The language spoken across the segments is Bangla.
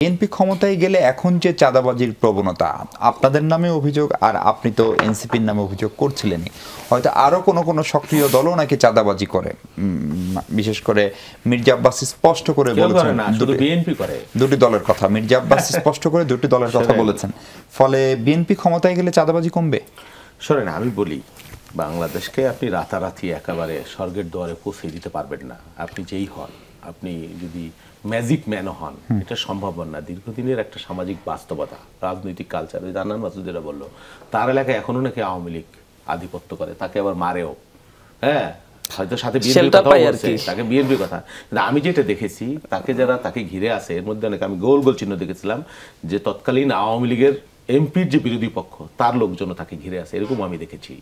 বিএনপি ক্ষমতায় গেলে এখন যে চাঁদাবাজির প্রবণতা আপনাদের নামে অভিযোগ আর আপনি তো এনসিপির নামে অভিযোগ করছিলেনই, হয়তো আরো কোনো সক্রিয় দলও নাকি চাঁদাবাজি করে, বিশেষ করে মির্জা আব্বাস স্পষ্ট করে বলেছেন দুটি দলের কথা। মির্জা আব্বাস স্পষ্ট করে দুটি দলের কথা বলেছেন, ফলে বিএনপি ক্ষমতায় গেলে চাঁদাবাজি কমবে। শোনেন, আমি বলি, বাংলাদেশকে আপনি রাতারাতি একেবারে স্বর্গের দুয়ারে পৌঁছে দিতে পারবেন না। আপনি যেই হন, আপনি যদি ম্যাজিক ম্যানও হন, এটা সম্ভব না। দীর্ঘদিনের একটা সামাজিক বাস্তবতা, রাজনৈতিক কালচার, জানান মাসুদ যেটা বললো, তার এলাকায় এখনো নাকি আওয়ামী লীগ আধিপত্য করে, তাকে আবার মারেও। হ্যাঁ, হয়তো সাথে বিএনপির কথা বলছে, তাকে বিএনপির কথা। কিন্তু আমি যেটা দেখেছি, তাকে যারা তাকে ঘিরে আছে, এর মধ্যে অনেক আমি গোল গোল চিহ্ন দেখেছিলাম যে তৎকালীন আওয়ামী লীগের এমপির যে বিরোধী পক্ষ, তার লোকজন তাকে ঘিরে আছে, এরকম আমি দেখেছি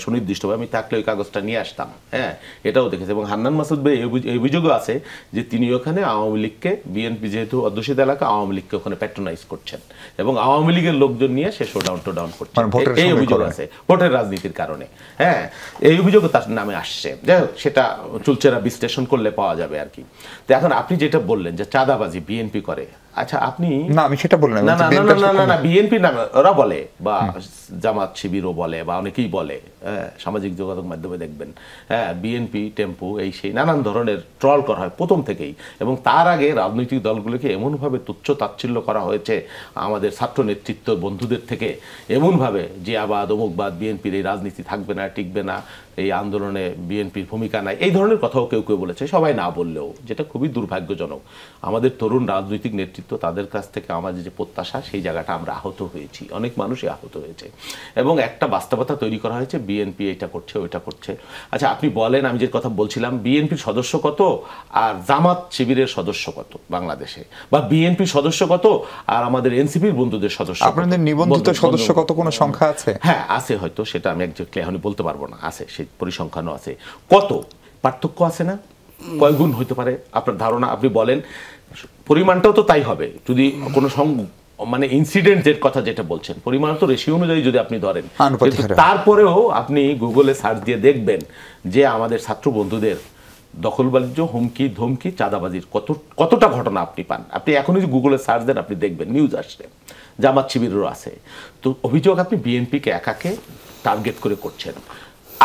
সুনির্দিষ্টভাবে। আমি থাকলে ওই কাগজটা নিয়ে আসতাম। হ্যাঁ, এটাও দেখেছি। এবং হান্নান মাসুদ ভাই এই অভিযোগও আছে যে তিনি ওখানে আওয়ামী লীগকে, বিএনপি যেহেতু অধ্যুষিত এলাকা, আওয়ামী লীগকে ওখানে প্যাট্রোনাইজ করছেন এবং আওয়ামী লীগের লোকজন নিয়ে সে শোডাউন টোডাউন করছেন, এই অভিযোগ আছে ভোটের রাজনীতির কারণে। হ্যাঁ, এই অভিযোগও তার নামে আসছে। যাই হোক, সেটা চুলচেরা বিশ্লেষণ করলে পাওয়া যাবে আর কি। তো এখন আপনি যেটা বললেন যে চাঁদাবাজি বিএনপি করে, আচ্ছা আপনি না, আমি সেটা বললাম না, না বিএনপি নামে ওরা বলে, বা জামাত শিবিরও বলে, বা অনেকেই বলে, সামাজিক যোগাযোগ মাধ্যমে দেখবেন, হ্যাঁ, বিএনপি টেম্পু এই সেই নানান ধরনের ট্রল করা হয় প্রথম থেকেই। এবং তার আগে রাজনৈতিক দলগুলোকে এমনভাবে তুচ্ছ তাচ্ছিল্য করা হয়েছে আমাদের ছাত্র নেতৃত্ব বন্ধুদের থেকে, এমনভাবে যে আবাদ অমুকবাদ, বিএনপির এই রাজনীতি থাকবে না, টিকবে না, এই আন্দোলনে বিএনপির ভূমিকা নাই, এই ধরনের কথাও কেউ কেউ বলেছে, সবাই না বললেও, যেটা খুবই দুর্ভাগ্যজনক। আমাদের তরুণ রাজনৈতিক নেতৃত্ব, তাদের কাছ থেকে আমাদের যে প্রত্যাশা, সেই জায়গাটা আমরা আহত হয়েছি, অনেক মানুষই আহত হয়েছে। এবং একটা বাস্তবতা তৈরি করা হয়েছে, বিএনপি এটা করছে ওইটা করছে। আচ্ছা আপনি বলেন, আমি যে কথা বলছিলাম, বিএনপির সদস্য কত আর জামাত শিবিরের সদস্য কত বাংলাদেশে, বা বিএনপির সদস্য কত আর আমাদের এনসিপির বন্ধুদের সদস্য, আপনাদের নিবন্ধিত সদস্য কত কোনো সংখ্যা আছে? হ্যাঁ আছে, হয়তো সেটা আমি একজাক্টলি এখন বলতে পারবো না, আছে, সেই পরিসংখ্যানও আছে। কত পার্থক্য আছে না, কয় গুণ হইতে পারে আপনার ধারণা? আপনি বলেন, পরিমাণটাও তো তাই হবে যদি কোনো মানে ইনসিডেন্টের কথা যেটা বলছেন, পরিমাণ তো রেশিও অনুযায়ী যদি আপনি ধরেন। তারপরেও আপনি গুগলে সার্চ দিয়ে দেখবেন যে আমাদের ছাত্র বন্ধুদের দখলবাণিজ্য, হুমকি ধমকি, চাঁদাবাজির কতটা ঘটনা আপনি পান। আপনি এখনই যে গুগলে সার্চ দেন, আপনি দেখবেন নিউজ আসছে, জামাত শিবিরেরও আছে। তো অভিযোগ আপনি বিএনপিকে একাকে টার্গেট করে করছেন।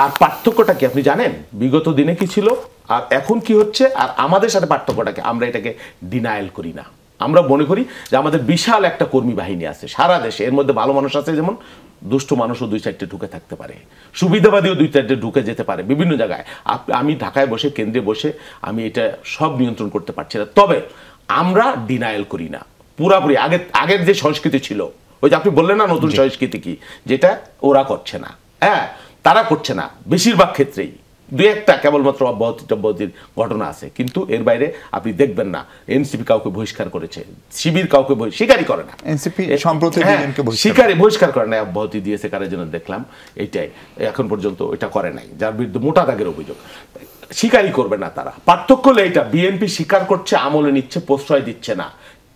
আর পার্থক্যটা কি আপনি জানেন? বিগত দিনে কি ছিল আর এখন কি হচ্ছে, আর আমাদের সাথে পার্থক্যটাকে আমরা এটাকে ডিনায়াল করি না। আমরা মনে করি যে আমাদের বিশাল একটা কর্মী বাহিনী আছে সারা দেশে, এর মধ্যে ভালো মানুষ আছে, যেমন দুষ্ট মানুষও দুই চারটে ঢুকে থাকতে পারে, সুবিধাবাদীও দুই চারটে ঢুকে যেতে পারে বিভিন্ন জায়গায়। আমি ঢাকায় বসে, কেন্দ্রে বসে আমি এটা সব নিয়ন্ত্রণ করতে পারছি না, তবে আমরা ডিনায়াল করি না পুরাপুরি। আগের যে সংস্কৃতি ছিল, ওই যে আপনি বললেন না নতুন সংস্কৃতি কি, যেটা ওরা করছে না, হ্যাঁ তারা করছে না বেশিরভাগ ক্ষেত্রেই, দুই একটা কেবলমাত্র অব্যাহতির ঘটনা আছে, কিন্তু এর বাইরে আপনি দেখবেন না এনসিপি কাউকে বহিষ্কার করেছে, শিবির কাউকে স্বীকারই করে না, এনসিপি সম্প্রতি বহিষ্কার করে না, অব্যাহতি দিয়েছে কারের জন্য দেখলাম, এইটাই এখন পর্যন্ত এটা করে নাই, যার বিরুদ্ধে মোটা দাগের অভিযোগ, স্বীকারই করবে না তারা। পার্থক্য হলো এইটা, বিএনপি স্বীকার করছে, আমলে নিচ্ছে, প্রশ্রয় দিচ্ছে না।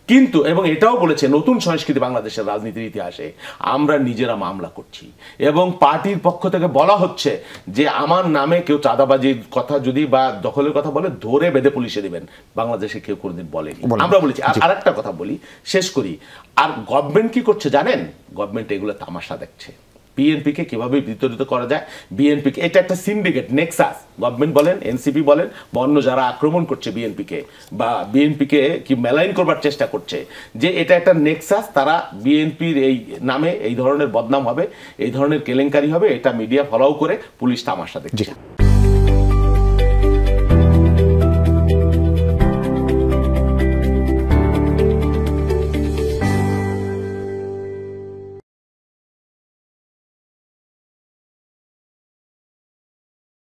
কিন্তু এবং এটাও বলেছে, নতুন সংস্কৃতি বাংলাদেশের রাজনীতির ইতিহাসে, আমরা নিজেরা মামলা করছি এবং পার্টির পক্ষ থেকে বলা হচ্ছে যে আমার নামে কেউ চাঁদাবাজির কথা যদি বা দখলের কথা বলে, ধরে বেঁধে পুলিশে দিবেন। বাংলাদেশে কেউ কোনোদিন বলেনি, আমরা বলেছি। আর একটা কথা বলি, শেষ করি। আর গভর্নমেন্ট কি করছে জানেন? গভর্নমেন্ট এগুলো তামাশা দেখছে, বিএনপিকে কিভাবে বিতরিত করা যায়। বিএনপিকে এটা একটা সিন্ডিকেট, নেক্সাস, গভর্নমেন্ট বলেন, এনসিপি বলেন, বা অন্য যারা আক্রমণ করছে বিএনপিকে বা বিএনপিকে কি মেলাইন করবার চেষ্টা করছে, যে এটা একটা নেক্সাস, তারা বিএনপির এই নামে এই ধরনের বদনাম হবে, এই ধরনের কেলেঙ্কারি হবে, এটা মিডিয়া ফলো করে পুলিশ তামাশা দেখছে।